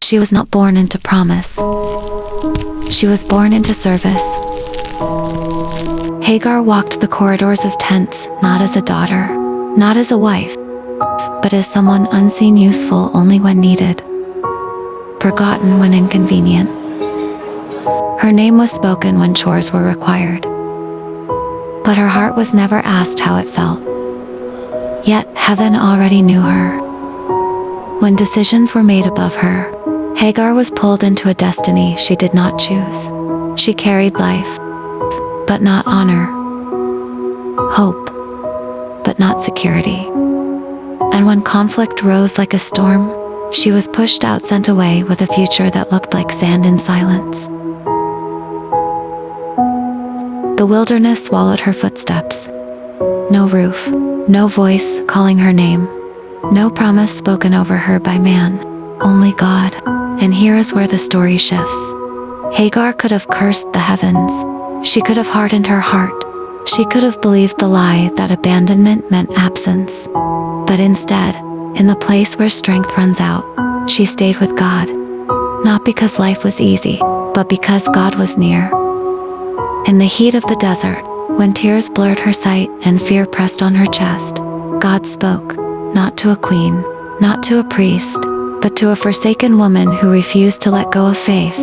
She was not born into promise. She was born into service. Hagar walked the corridors of tents, not as a daughter, not as a wife, but as someone unseen, useful only when needed, forgotten when inconvenient. Her name was spoken when chores were required, but her heart was never asked how it felt. Yet heaven already knew her. When decisions were made above her, Hagar was pulled into a destiny she did not choose. She carried life, but not honor, hope, but not security. And when conflict rose like a storm, she was pushed out, sent away with a future that looked like sand in silence. The wilderness swallowed her footsteps. No roof, no voice calling her name, no promise spoken over her by man, only God. And here is where the story shifts. Hagar could have cursed the heavens. She could have hardened her heart. She could have believed the lie that abandonment meant absence. But instead, in the place where strength runs out, she stayed with God. Not because life was easy, but because God was near. In the heat of the desert, when tears blurred her sight and fear pressed on her chest, God spoke, not to a queen, not to a priest, but to a forsaken woman who refused to let go of faith.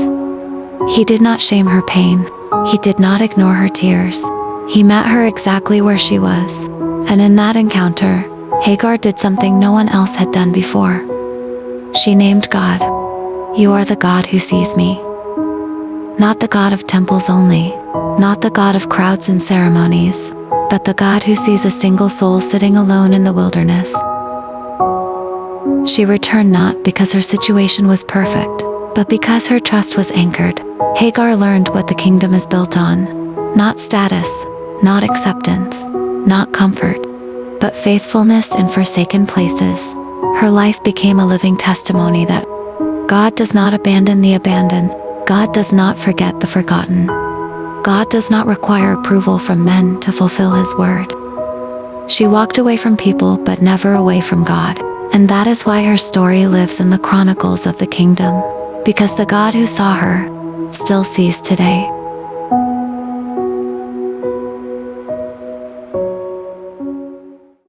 He did not shame her pain. He did not ignore her tears. He met her exactly where she was. And in that encounter, Hagar did something no one else had done before. She named God. You are the God who sees me. Not the God of temples only, not the God of crowds and ceremonies, but the God who sees a single soul sitting alone in the wilderness. She returned not because her situation was perfect, but because her trust was anchored. Hagar learned what the kingdom is built on. Not status, not acceptance, not comfort, but faithfulness in forsaken places. Her life became a living testimony that God does not abandon the abandoned. God does not forget the forgotten. God does not require approval from men to fulfill His word. She walked away from people, but never away from God. And that is why her story lives in the chronicles of the kingdom. Because the God who saw her still sees today.